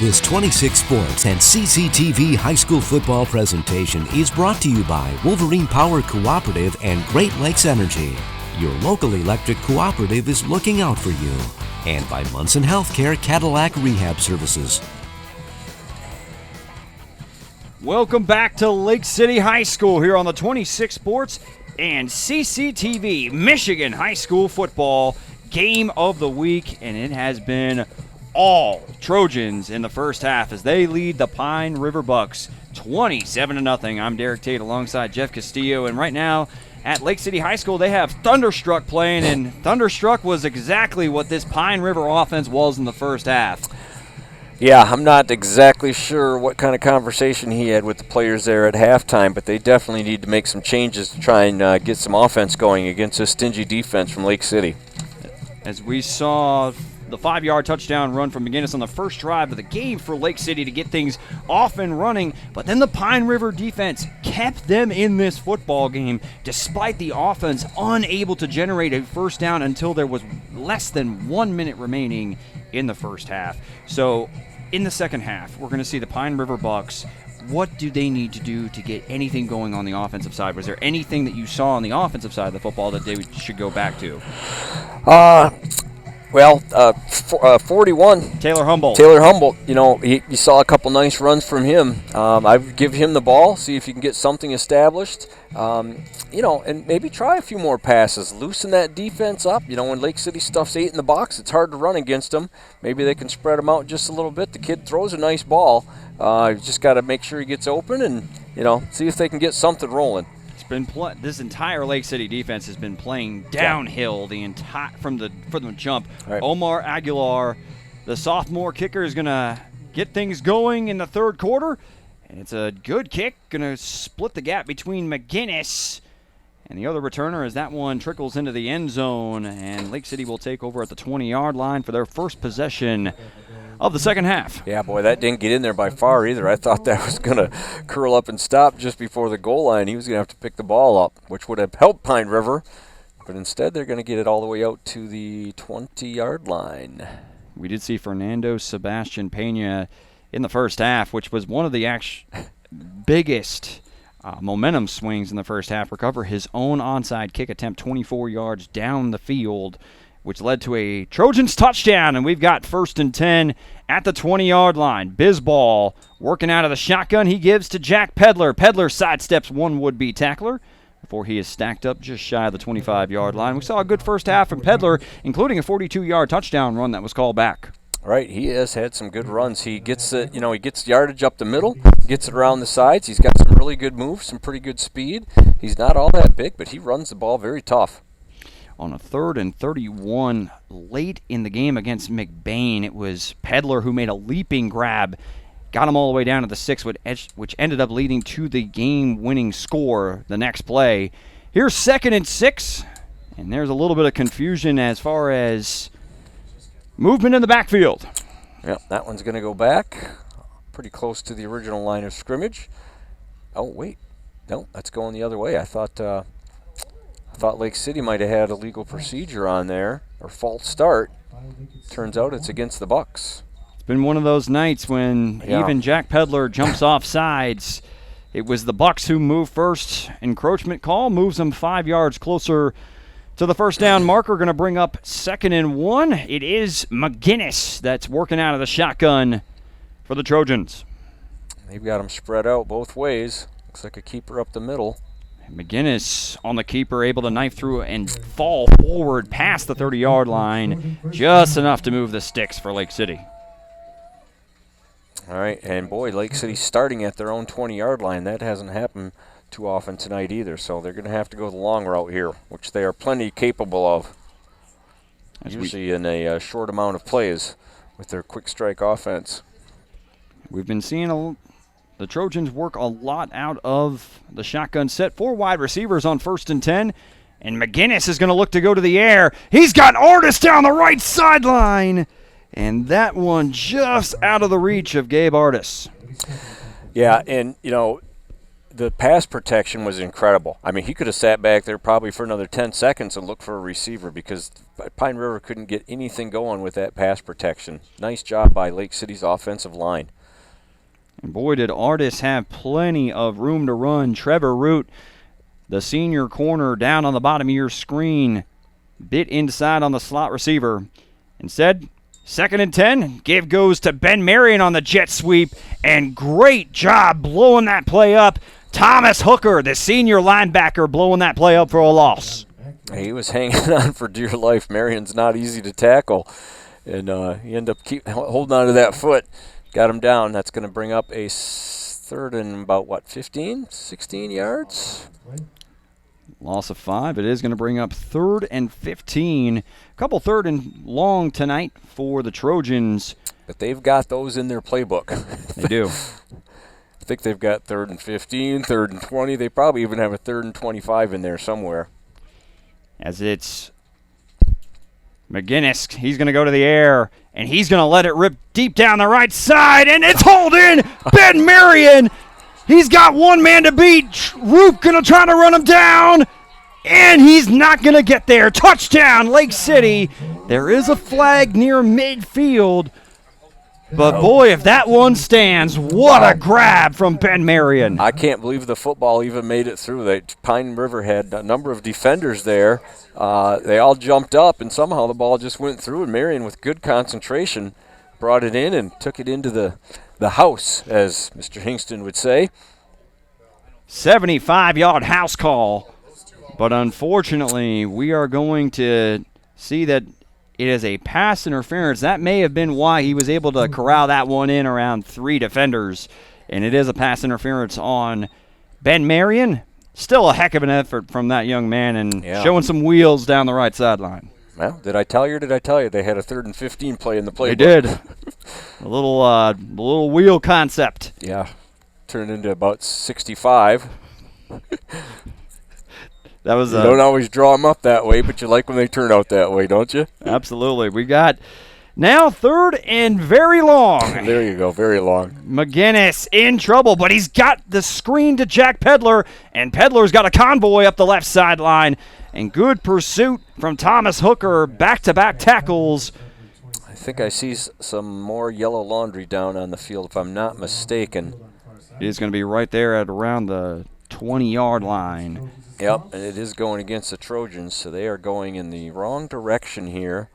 This 26 Sports and CCTV high school football presentation is brought to you by Wolverine Power Cooperative and Great Lakes Energy. Your local electric cooperative is looking out for you. And by Munson Healthcare Cadillac Rehab Services. Welcome back to Lake City High School here on the 26 Sports and CCTV Michigan High School Football Game of the Week, and it has been all Trojans in the first half as they lead the Pine River Bucks 27-0. I'm Derek Tate alongside Jeff Castillo, and right now at Lake City High School they have Thunderstruck playing, and Thunderstruck was exactly what this Pine River offense was in the first half. Yeah, I'm not exactly sure what kind of conversation he had with the players there at halftime, but they definitely need to make some changes to try and get some offense going against a stingy defense from Lake City. As we saw the 5-yard touchdown run from McGinnis on the first drive of the game for Lake City to get things off and running, but then the Pine River defense kept them in this football game despite the offense unable to generate a first down until there was less than 1 minute remaining in the first half. So in the second half, we're going to see the Pine River Bucks. What do they need to do to get anything going on the offensive side? Was there anything that you saw on the offensive side of the football that they should go back to? 41. Taylor Humboldt. You know, you saw a couple nice runs from him. I would give him the ball, see if you can get something established. You know, and maybe try a few more passes. Loosen that defense up. You know, when Lake City stuffs 8 in the box, it's hard to run against them. Maybe they can spread them out just a little bit. The kid throws a nice ball. You just got to make sure he gets open and, you know, see if they can get something rolling. This entire Lake City defense has been playing downhill from the jump. Right. Omar Aguilar, the sophomore kicker, is going to get things going in the third quarter, and it's a good kick, going to split the gap between McGinnis and the other returner as that one trickles into the end zone, and Lake City will take over at the 20-yard line for their first possession of the second half. Yeah, boy, that didn't get in there by far either. I thought that was going to curl up and stop just before the goal line. He was going to have to pick the ball up, which would have helped Pine River. But instead, they're going to get it all the way out to the 20-yard line. We did see Fernando Sebastian Pena in the first half, which was one of the biggest momentum swings in the first half, recover his own onside kick attempt 24 yards down the field, which led to a Trojans touchdown, and we've got 1st and 10 at the 20-yard line. Bisball working out of the shotgun. He gives to Jack Pedler. Pedler sidesteps one would-be tackler before he is stacked up just shy of the 25-yard line. We saw a good first half from Pedler, including a 42-yard touchdown run that was called back. Right, he has had some good runs. He gets he gets yardage up the middle, gets it around the sides. He's got some really good moves, some pretty good speed. He's not all that big, but he runs the ball very tough. On a 3rd and 31 late in the game against McBain, it was Pedler who made a leaping grab, got him all the way down to the 6, which ended up leading to the game-winning score the next play. Here's 2nd and 6, and there's a little bit of confusion as far as movement in the backfield. Yep, that one's going to go back pretty close to the original line of scrimmage. Oh, wait. No, that's going the other way. I thought Lake City might have had a legal procedure on there, or false start. Turns out it's against the Bucks. It's been one of those nights when even Jack Pedler jumps off sides. It was the Bucks who moved first. Encroachment call moves them 5 yards closer to the first down marker. Going to bring up 2nd and 1. It is McGinnis that's working out of the shotgun for the Trojans. They've got them spread out both ways. Looks like a keeper up the middle. McGinnis on the keeper, able to knife through and fall forward past the 30-yard line, just enough to move the sticks for Lake City. All right, and boy, Lake City starting at their own 20-yard line. That hasn't happened too often tonight either, so they're going to have to go the long route here, which they are plenty capable of, usually in a short amount of plays with their quick strike offense. We've been seeing the Trojans work a lot out of the shotgun set. 4 wide receivers on 1st and 10. And McGinnis is going to look to go to the air. He's got Artis down the right sideline. And that one just out of the reach of Gabe Artis. Yeah, and, the pass protection was incredible. I mean, he could have sat back there probably for another 10 seconds and looked for a receiver because Pine River couldn't get anything going with that pass protection. Nice job by Lake City's offensive line. And boy, did Artis have plenty of room to run. Trevor Root, the senior corner, down on the bottom of your screen, bit inside on the slot receiver. Instead, 2nd and 10, give goes to Ben Marion on the jet sweep, and great job blowing that play up. Thomas Hooker, the senior linebacker, blowing that play up for a loss. He was hanging on for dear life. Marion's not easy to tackle, and he ended up holding on to that foot. Got him down. That's going to bring up a 3rd and about, 15, 16 yards? Loss of 5. It is going to bring up 3rd and 15. A couple 3rd and long tonight for the Trojans. But they've got those in their playbook. They do. I think they've got 3rd and 15, 3rd and 20. They probably even have a 3rd and 25 in there somewhere. As it's McGinnis, he's going to go to the air, and he's going to let it rip deep down the right side, and it's holding Ben Marion. He's got one man to beat. Roop going to try to run him down, and he's not going to get there. Touchdown, Lake City. There is a flag near midfield. But, boy, if that one stands, what a grab from Ben Marion. I can't believe the football even made it through. Pine River had a number of defenders there. They all jumped up, and somehow the ball just went through, and Marion, with good concentration, brought it in and took it into the house, as Mr. Hingston would say. 75-yard house call. But, unfortunately, we are going to see that it is a pass interference. That may have been why he was able to corral that one in around 3 defenders. And it is a pass interference on Ben Marion. Still a heck of an effort from that young man, and showing some wheels down the right sideline. Well, did I tell you or did I tell you they had a 3rd and 15 play in the playbook? They did. A little wheel concept. Yeah. Turned into about 65. That was you don't always draw them up that way, but you like when they turn out that way, don't you? Absolutely. We got now 3rd and very long. There you go, very long. McGinnis in trouble, but he's got the screen to Jack Pedler, and Pedler's got a convoy up the left sideline. And good pursuit from Thomas Hooker, back-to-back tackles. I think I see some more yellow laundry down on the field, if I'm not mistaken. It is going to be right there at around the 20-yard line. Yep, and it is going against the Trojans, so they are going in the wrong direction here.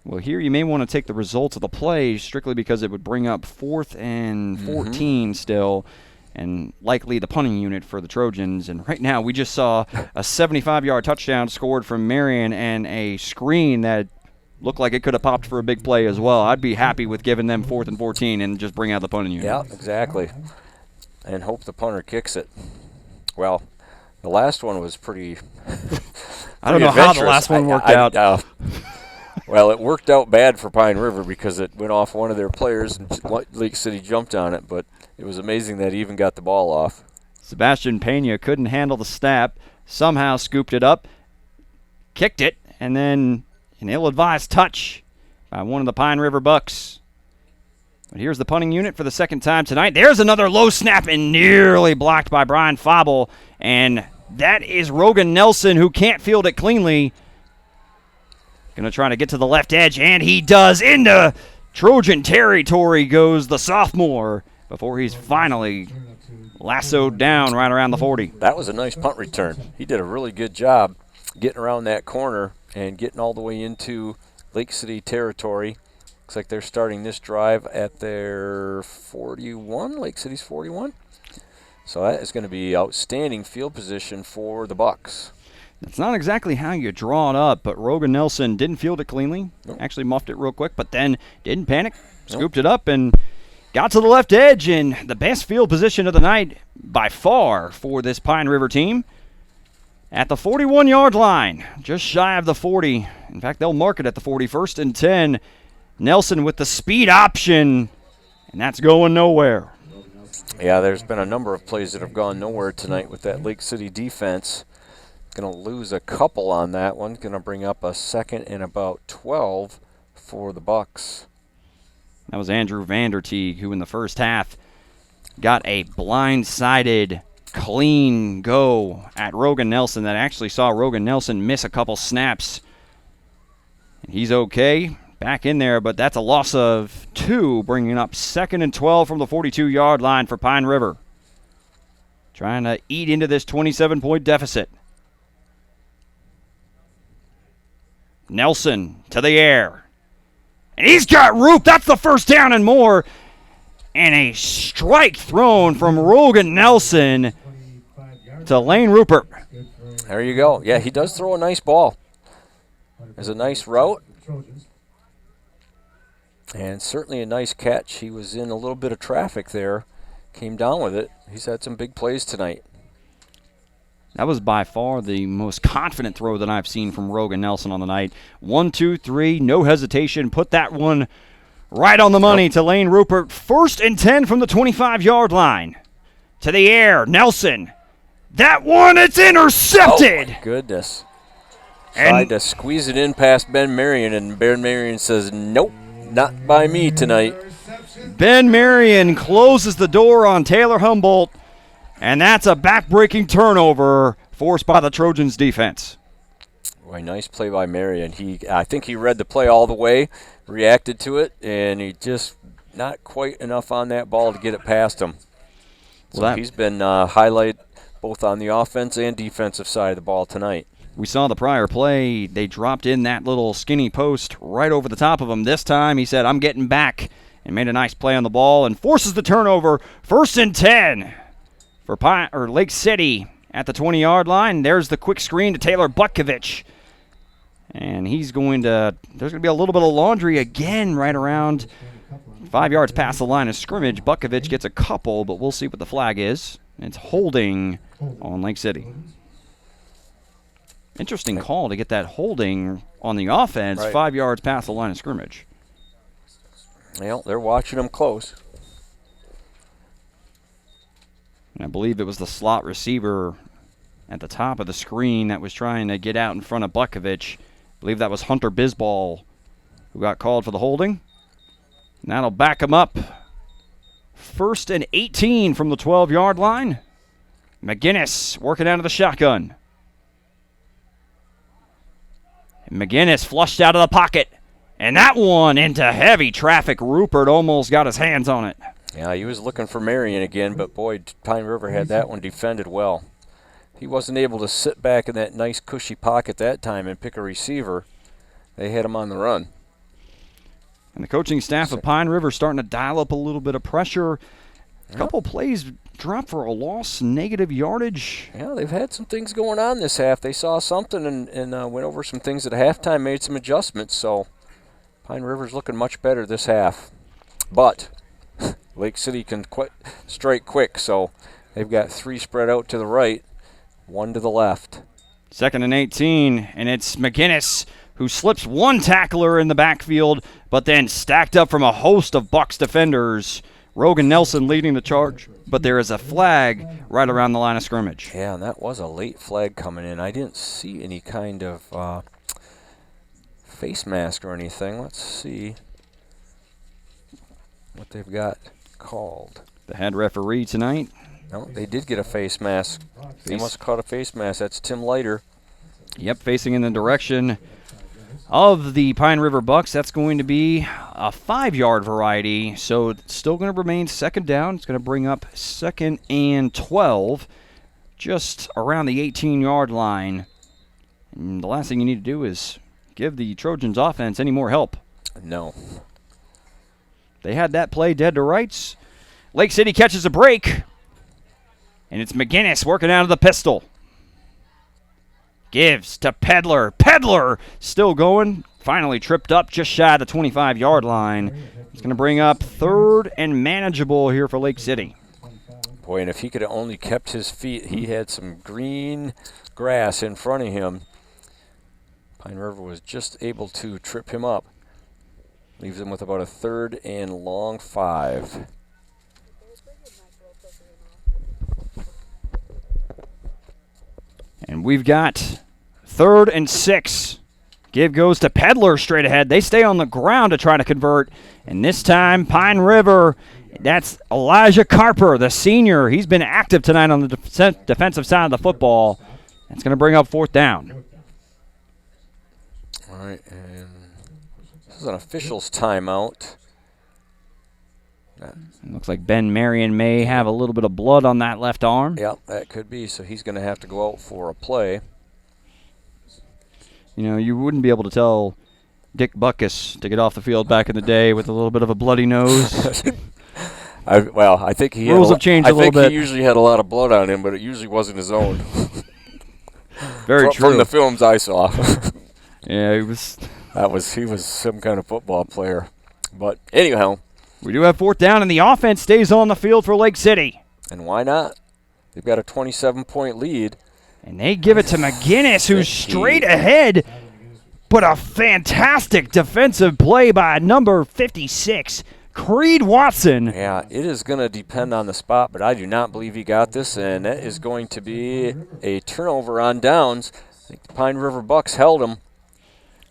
Well, here you may want to take the results of the play strictly because it would bring up 4th and 14 still, and likely the punting unit for the Trojans. And right now we just saw a 75-yard touchdown scored from Marion and a screen that looked like it could have popped for a big play as well. I'd be happy with giving them 4th and 14 and just bring out the punting unit. Yeah, exactly. And hope the punter kicks it. Well, the last one was pretty I don't know how the last one worked out. Well, it worked out bad for Pine River because it went off one of their players and Lake City jumped on it, but it was amazing that he even got the ball off. Sebastian Pena couldn't handle the snap, somehow scooped it up, kicked it, and then an ill-advised touch by one of the Pine River Bucks. But here's the punting unit for the second time tonight. There's another low snap and nearly blocked by Brian Fauble, and that is Rogan Nelson, who can't field it cleanly. Going to try to get to the left edge, and he does. Into Trojan territory goes the sophomore before he's finally lassoed down right around the 40. That was a nice punt return. He did a really good job getting around that corner and getting all the way into Lake City territory. Looks like they're starting this drive at their 41, Lake City's 41. So that is going to be outstanding field position for the Bucks. That's not exactly how you draw it up, but Rogan Nelson didn't field it cleanly. Nope. Actually muffed it real quick, but then didn't panic, scooped it up, and got to the left edge, and the best field position of the night by far for this Pine River team. At the 41-yard line, just shy of the 40. In fact, they'll mark it at the 41st and 10. Nelson with the speed option, and that's going nowhere. Yeah, there's been a number of plays that have gone nowhere tonight with that Lake City defense. Going to lose a couple on that one. Going to bring up a 2nd and about 12 for the Bucks. That was Andrew Vanderteeg, who in the first half got a blindside clean go at Rogan Nelson that actually saw Rogan Nelson miss a couple snaps. And he's okay, back in there, but that's a loss of 2, bringing up 2nd and 12 from the 42-yard line for Pine River. Trying to eat into this 27-point deficit. Nelson to the air. And he's got Roop. That's the first down and more. And a strike thrown from Rogan Nelson to Lane Rupert. There you go. Yeah, he does throw a nice ball. There's a nice route. And certainly a nice catch. He was in a little bit of traffic there. Came down with it. He's had some big plays tonight. That was by far the most confident throw that I've seen from Rogan Nelson on the night. 1, 2, 3, no hesitation. Put that one right on the money to Lane Rupert. 1st and 10 from the 25-yard line. To the air, Nelson. That one, it's intercepted. Oh, my goodness. Tried to squeeze it in past Ben Marion, and Ben Marion says, nope, not by me tonight. Ben Marion closes the door on Taylor Humboldt, and that's a back-breaking turnover forced by the Trojans' defense. Boy, nice play by Marion. I think he read the play all the way, reacted to it, and he just not quite enough on that ball to get it past him. So he's been highlighted both on the offense and defensive side of the ball tonight. We saw the prior play. They dropped in that little skinny post right over the top of him. This time he said, I'm getting back, and made a nice play on the ball and forces the turnover. 1st and 10 for Lake City at the 20-yard line. There's the quick screen to Taylor Butkovich. And there's going to be a little bit of laundry again right around 5 yards past the line of scrimmage. Butkovich gets a couple, but we'll see what the flag is. It's holding on Lake City. Interesting call to get that holding on the offense, right 5 yards past the line of scrimmage. Well, they're watching them close. And I believe it was the slot receiver at the top of the screen that was trying to get out in front of Butkovich. I believe that was Hunter Bisball who got called for the holding. And that'll back him up. 1st and 18 from the 12-yard line. McGinnis working out of the shotgun. And McGinnis flushed out of the pocket. And that one into heavy traffic. Rupert almost got his hands on it. Yeah, he was looking for Marion again, but boy, Pine River had that one defended well. He wasn't able to sit back in that nice cushy pocket that time and pick a receiver. They had him on the run. And the coaching staff of Pine River starting to dial up a little bit of pressure. A couple plays dropped for a loss, negative yardage. Yeah, they've had some things going on this half. They saw something and went over some things at halftime, made some adjustments. So Pine River's looking much better this half. But Lake City can strike quick, so they've got 3 spread out to the right, 1 to the left. 2nd and 18, and it's McGinnis who slips one tackler in the backfield, but then stacked up from a host of Bucks defenders. Rogan Nelson leading the charge, but there is a flag right around the line of scrimmage. Yeah, and that was a late flag coming in. I didn't see any kind of face mask or anything. Let's see what they've got called. The head referee tonight. No, they did get a face mask. They must have caught a face mask. That's Tim Leiter. Yep, facing in the direction of the Pine River Bucks. That's going to be a 5-yard variety, so it's still going to remain 2nd down. It's going to bring up 2nd and 12, just around the 18-yard line. And the last thing you need to do is give the Trojans offense any more help. No. They had that play dead to rights. Lake City catches a break, and it's McGinnis working out of the pistol. Gives to Pedler. Pedler still going. Finally tripped up just shy of the 25-yard line. It's going to bring up 3rd and manageable here for Lake City. Boy, and if he could have only kept his feet, he had some green grass in front of him. Pine River was just able to trip him up. Leaves him with about a 3rd and long 5. And we've got 3rd and 6. Give goes to Peddler straight ahead. They stay on the ground to try to convert. And this time, Pine River, that's Elijah Carper, the senior. He's been active tonight on the defensive side of the football. That's going to bring up 4th down. All right, and this is an official's timeout. It looks like Ben Marion may have a little bit of blood on that left arm. Yep, that could be. So he's going to have to go out for a play. You know, you wouldn't be able to tell Dick Butkus to get off the field back in the day with a little bit of a bloody nose. I think he rules have changed a little bit. I think he usually had a lot of blood on him, but it usually wasn't his own. Very true. From the films I saw. Yeah, he was some kind of football player. But anyhow, we do have 4th down, and the offense stays on the field for Lake City. And why not? They've got a 27-point lead. And they give it to McGinnis, who's straight ahead, but a fantastic defensive play by number 56, Creed Watson. Yeah, it is going to depend on the spot, but I do not believe he got this, and that is going to be a turnover on downs. I think the Pine River Bucks held him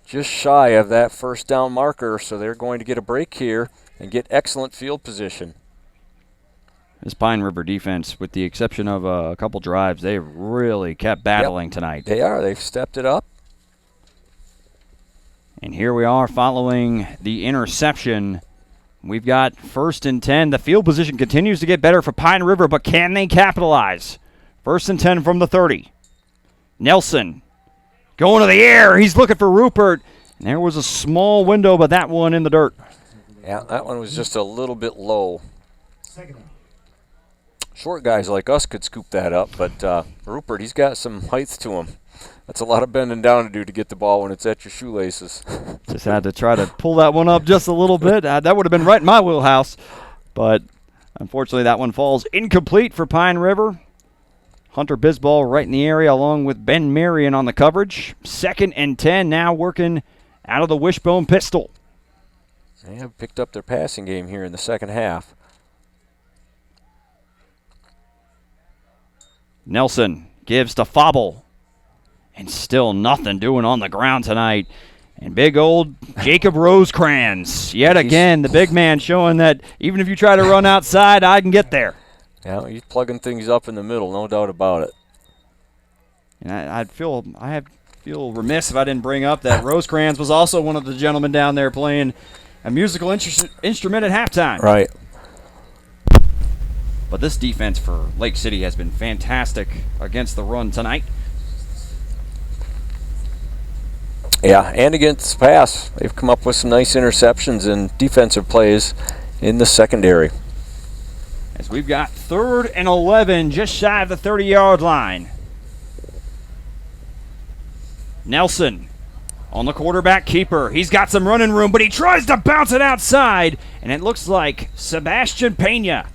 just shy of that 1st down marker, so they're going to get a break here and get excellent field position. This Pine River defense, with the exception of a couple drives, they've really kept battling tonight. They are. They've stepped it up. And here we are following the interception. We've got 1st and 10. The field position continues to get better for Pine River, but can they capitalize? 1st and 10 from the 30. Nelson going to the air. He's looking for Rupert. And there was a small window, but that one in the dirt. Yeah, that one was just a little bit low. Short guys like us could scoop that up, but Rupert, he's got some height to him. That's a lot of bending down to do to get the ball when it's at your shoelaces. Just had to try to pull that one up just a little bit. That would have been right in my wheelhouse, but unfortunately that one falls incomplete for Pine River. Hunter Bisball right in the area along with Ben Marion on the coverage. 2nd and 10 now working out of the wishbone pistol. They have picked up their passing game here in the second half. Nelson gives to Fobble. And still nothing doing on the ground tonight. And big old Jacob Rosecrans, yet again, the big man showing that even if you try to run outside, I can get there. Yeah, he's plugging things up in the middle, no doubt about it. And I feel remiss if I didn't bring up that Rosecrans was also one of the gentlemen down there playing a musical instrument at halftime. Right. But this defense for Lake City has been fantastic against the run tonight. Yeah, and against the pass. They've come up with some nice interceptions and defensive plays in the secondary. As we've got 3rd and 11 just shy of the 30-yard line. Nelson on the quarterback keeper. He's got some running room, but he tries to bounce it outside, and it looks like Sebastian Pena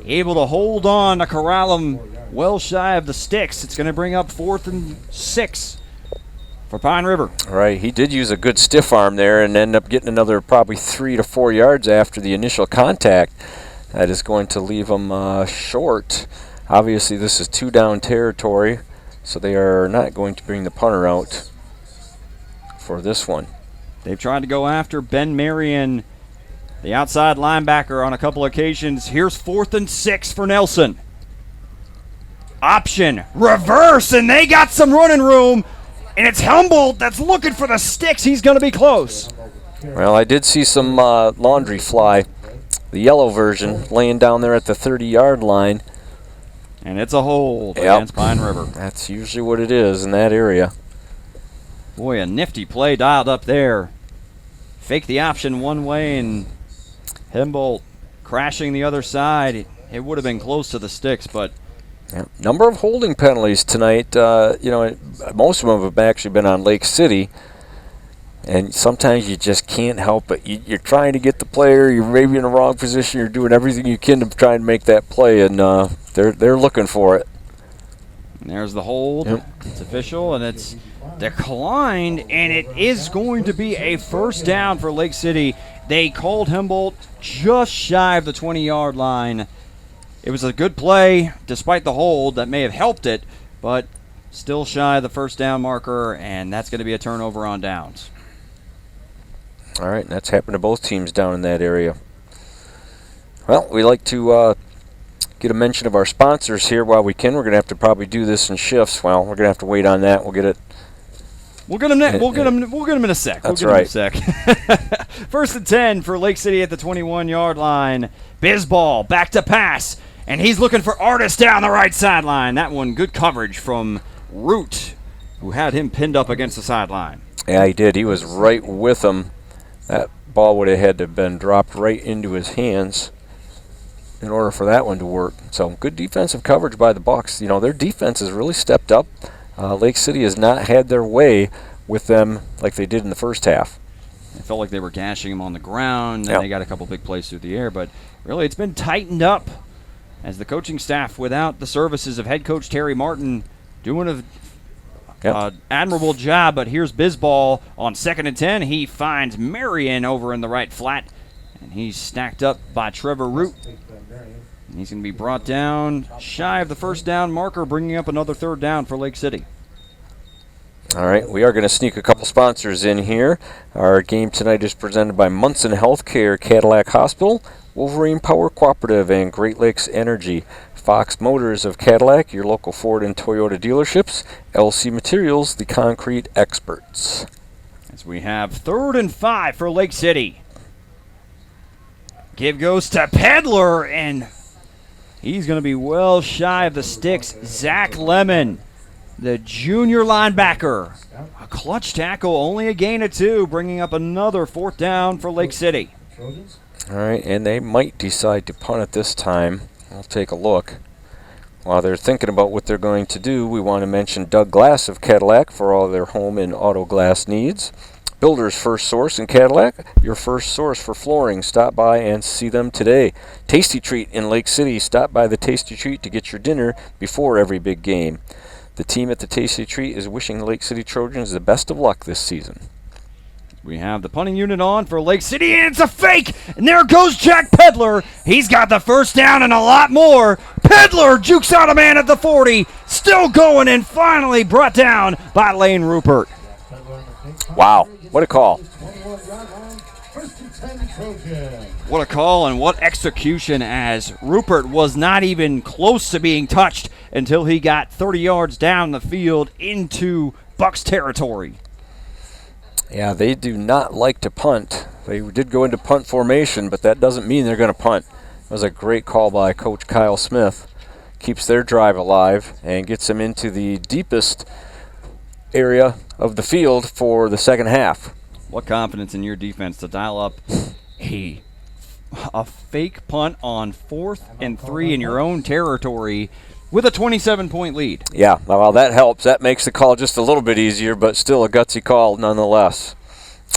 able to hold on to corral him well shy of the sticks. It's going to bring up 4th and 6 for Pine River. Right, he did use a good stiff arm there and end up getting another probably 3 to 4 yards after the initial contact. That is going to leave him short. Obviously, this is 2-down territory, so they are not going to bring the punter out for this one. They've tried to go after Ben Marion, the outside linebacker, on a couple occasions. Here's 4th and 6 for Nelson. Option, reverse, and they got some running room. And it's Humboldt that's looking for the sticks. He's going to be close. Well, I did see some laundry fly, the yellow version, laying down there at the 30-yard line. And it's a hold against Pine River. That's usually what it is in that area. Boy, a nifty play dialed up there. Fake the option one way, and Humboldt crashing the other side. It would have been close to the sticks, but... Yeah. Number of holding penalties tonight. Most of them have actually been on Lake City, and sometimes you just can't help it. You're trying to get the player. You're maybe in the wrong position. You're doing everything you can to try and make that play, and they're looking for it. And there's the hold. Yep. It's official, and it's declined, and it is going to be a 1st down for Lake City. They called Humboldt just shy of the 20-yard line. It was a good play, despite the hold that may have helped it, but still shy of the first down marker, and that's going to be a turnover on downs. All right, and that's happened to both teams down in that area. Well, we like to get a mention of our sponsors here while we can. We're going to have to probably do this in shifts. Well, we're going to have to wait on that. We'll get it. We'll get them in a sec. That's right. 1st and 10 for Lake City at the 21-yard line. Bisball back to pass, and he's looking for Artis down the right sideline. That one, good coverage from Root, who had him pinned up against the sideline. Yeah, he did. He was right with him. That ball would have had to have been dropped right into his hands in order for that one to work. So good defensive coverage by the Bucks. You know, their defense has really stepped up. Lake City has not had their way with them like they did in the first half. It felt like they were gashing him on the ground, and Yep. they got a couple big plays through the air. But really, it's been tightened up as the coaching staff, without the services of head coach Terry Martin, doing an admirable job. But here's Bisball on 2nd and 10. He finds Marion over in the right flat, and he's stacked up by Trevor Root. And he's going to be brought down shy of the first down marker, bringing up another 3rd down for Lake City. All right, we are going to sneak a couple sponsors in here. Our game tonight is presented by Munson Healthcare, Cadillac Hospital, Wolverine Power Cooperative, and Great Lakes Energy. Fox Motors of Cadillac, your local Ford and Toyota dealerships. LC Materials, the concrete experts. As we have 3rd and 5 for Lake City. Give goes to Peddler, and he's going to be well shy of the sticks. Zach Lemon, the junior linebacker. A clutch tackle, only a gain of 2, bringing up another 4th down for Lake City. All right, and they might decide to punt it this time. I'll take a look. While they're thinking about what they're going to do, we want to mention Doug Glass of Cadillac for all their home and auto glass needs. Builder's First Source in Cadillac, your first source for flooring. Stop by and see them today. Tasty Treat in Lake City. Stop by the Tasty Treat to get your dinner before every big game. The team at the Tasty Treat is wishing the Lake City Trojans the best of luck this season. We have the punting unit on for Lake City, and it's a fake! And there goes Jack Peddler. He's got the first down and a lot more. Peddler jukes out a man at the 40. Still going, and finally brought down by Lane Rupert. Wow, what a call. What a call and what execution, as Rupert was not even close to being touched until he got 30 yards down the field into Bucks territory. Yeah, they do not like to punt. They did go into punt formation, but that doesn't mean they're going to punt. That was a great call by Coach Kyle Smith. Keeps their drive alive and gets them into the deepest area of the field for the second half. What confidence in your defense to dial up a fake punt on 4th and 3 in your own territory with a 27-point lead. Yeah, well, that helps. That makes the call just a little bit easier, but still a gutsy call nonetheless.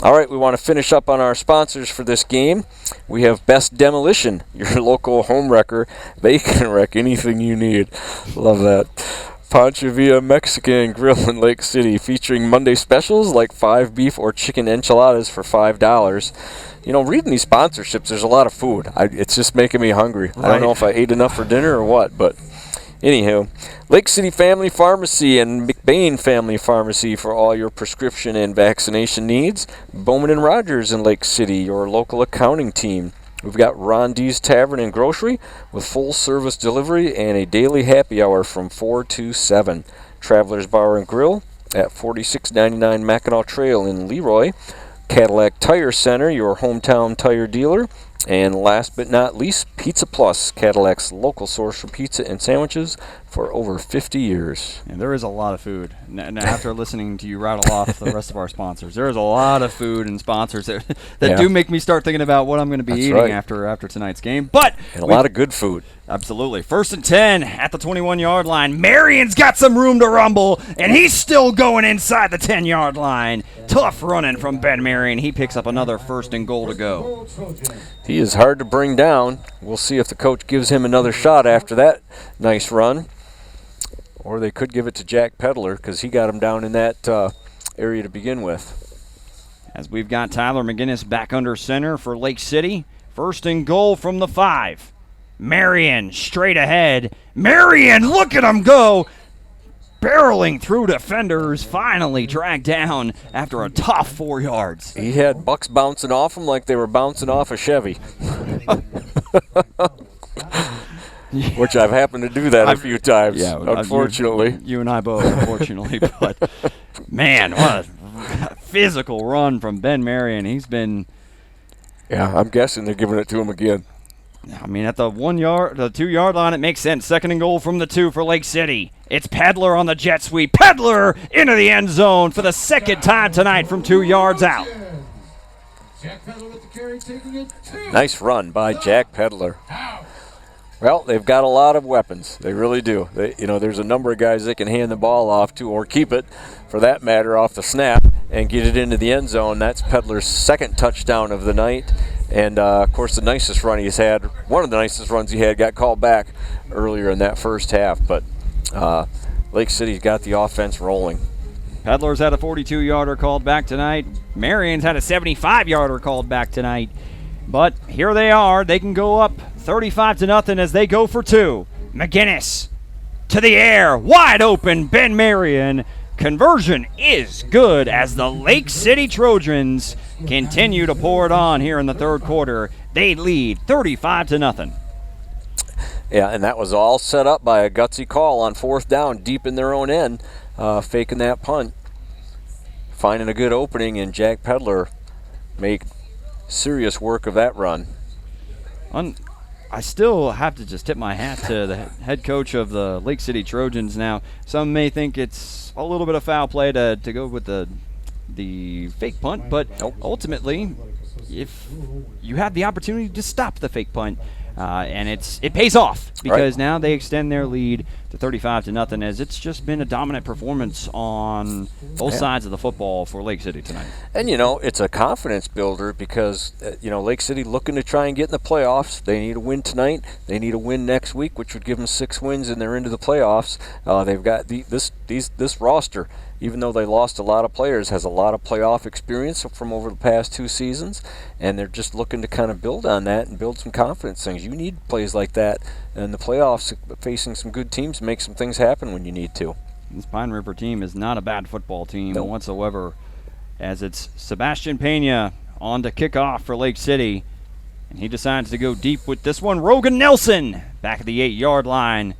All right, we want to finish up on our sponsors for this game. We have Best Demolition, your local home wrecker. They can wreck anything you need. Love that. Pancha Villa Mexican Grill in Lake City, featuring Monday specials like 5 beef or chicken enchiladas for $5. You know, reading these sponsorships, there's a lot of food. It's just making me hungry. Right. I don't know if I ate enough for dinner or what, but anywho, Lake City Family Pharmacy and McBain Family Pharmacy for all your prescription and vaccination needs. Bowman and Rogers in Lake City, your local accounting team. We've got Ron D's Tavern and Grocery with full service delivery and a daily happy hour from 4 to 7. Travelers Bar and Grill at 4699 Mackinac Trail in Leroy. Cadillac Tire Center, your hometown tire dealer. And last but not least, Pizza Plus, Cadillac's local source for pizza and sandwiches for over 50 years. And there is a lot of food. And after listening to you rattle off the rest of our sponsors, there is a lot of food and sponsors that do make me start thinking about what I'm going to be eating after tonight's game. But and a lot of good food. Absolutely. 1st and 10 at the 21-yard line. Marion's got some room to rumble, and he's still going inside the 10-yard line. Tough running from Ben Marion. He picks up another 1st and goal to go. He is hard to bring down. We'll see if the coach gives him another shot after that nice run. Or they could give it to Jack Peddler because he got him down in that area to begin with. As we've got Tyler McGinnis back under center for Lake City. 1st and goal from the 5. Marion straight ahead. Marion, look at him go. barreling through defenders, finally dragged down after a tough 4 yards. He had bucks bouncing off him like they were bouncing off a Chevy. Which I've happened to do that a few times, unfortunately. You and I both, unfortunately. But, man, what a physical run from Ben Marion. He's been... Yeah, I'm guessing they're giving it to him again. I mean, at the 2-yard line, it makes sense. 2nd and goal from the 2 for Lake City. It's Pedler on the jet sweep. Pedler into the end zone for the 2nd time tonight from 2 yards out. Nice run by Jack Pedler. Well, they've got a lot of weapons. They really do. There's a number of guys they can hand the ball off to, or keep it, for that matter, off the snap and get it into the end zone. That's Pedler's 2nd touchdown of the night. And, of course, the nicest run he's had, one of the nicest runs he had, got called back earlier in that first half. But Lake City's got the offense rolling. Pedler's had a 42-yarder called back tonight. Marion's had a 75-yarder called back tonight. But here they are. They can go up 35-0 as they go for 2. McGinnis to the air, wide open. Ben Marion. Conversion is good as the Lake City Trojans continue to pour it on here in the 3rd quarter. They lead 35-0. Yeah, and that was all set up by a gutsy call on 4th down, deep in their own end, faking that punt, finding a good opening, and Jack Pedler made serious work of that run. I still have to just tip my hat to the head coach of the Lake City Trojans. Now, some may think it's a little bit of foul play to go with the fake punt, but ultimately, if you have the opportunity to stop the fake punt, and it pays off because now they extend their lead to 35-0 as it's just been a dominant performance on both sides of the football for Lake City tonight. And, it's a confidence builder because, Lake City looking to try and get in the playoffs. They need a win tonight. They need a win next week, which would give them 6 wins and they're into the playoffs. They've got this roster, even though they lost a lot of players, has a lot of playoff experience from over the past 2 seasons, and they're just looking to kind of build on that and build some confidence things. You need plays like that in the playoffs, facing some good teams, make some things happen when you need to. This Pine River team is not a bad football team whatsoever, as it's Sebastian Pena on to kick off for Lake City, and he decides to go deep with this one. Rogan Nelson back at the 8-yard line.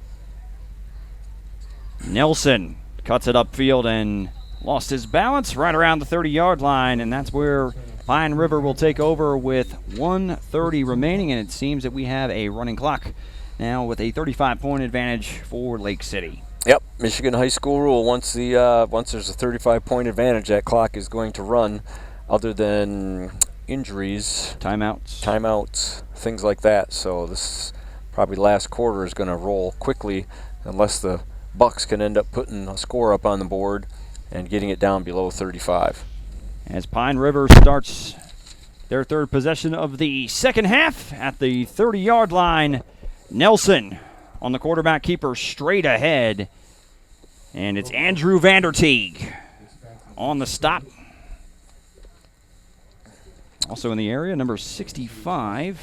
Nelson cuts it upfield and lost his balance right around the 30-yard line, and that's where Pine River will take over with 1:30 remaining, and it seems that we have a running clock now with a 35-point advantage for Lake City. Yep, Michigan high school rule. Once there's a 35-point advantage, that clock is going to run, other than injuries, timeouts, things like that. So this probably last quarter is going to roll quickly unless the Bucks can end up putting a score up on the board and getting it down below 35. As Pine River starts their 3rd possession of the 2nd half at the 30-yard line, Nelson on the quarterback keeper straight ahead, and it's Andrew Vanderteeg on the stop. Also in the area, number 65.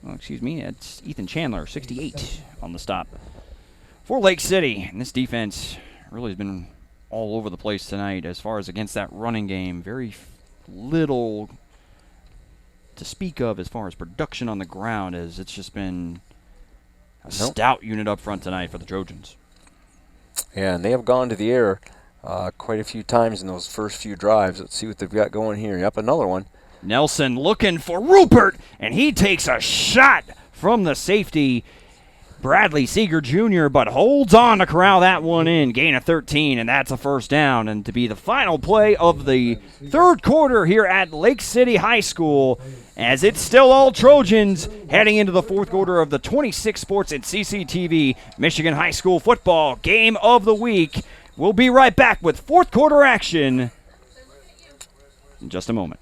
Oh, excuse me, it's Ethan Chandler, 68 on the stop for Lake City. And this defense really has been all over the place tonight as far as against that running game. Very little to speak of as far as production on the ground, as it's just been a stout unit up front tonight for the Trojans. Yeah, and they have gone to the air quite a few times in those first few drives. Let's see what they've got going here. Yep, another one. Nelson looking for Rupert, and he takes a shot from the safety, Bradley Seeger Jr., but holds on to corral that one in. Gain of 13, and that's a 1st down. And to be the final play of the 3rd quarter here at Lake City High School, as it's still all Trojans heading into the 4th quarter of the 26 Sports and CCTV Michigan High School Football Game of the Week. We'll be right back with 4th quarter action in just a moment.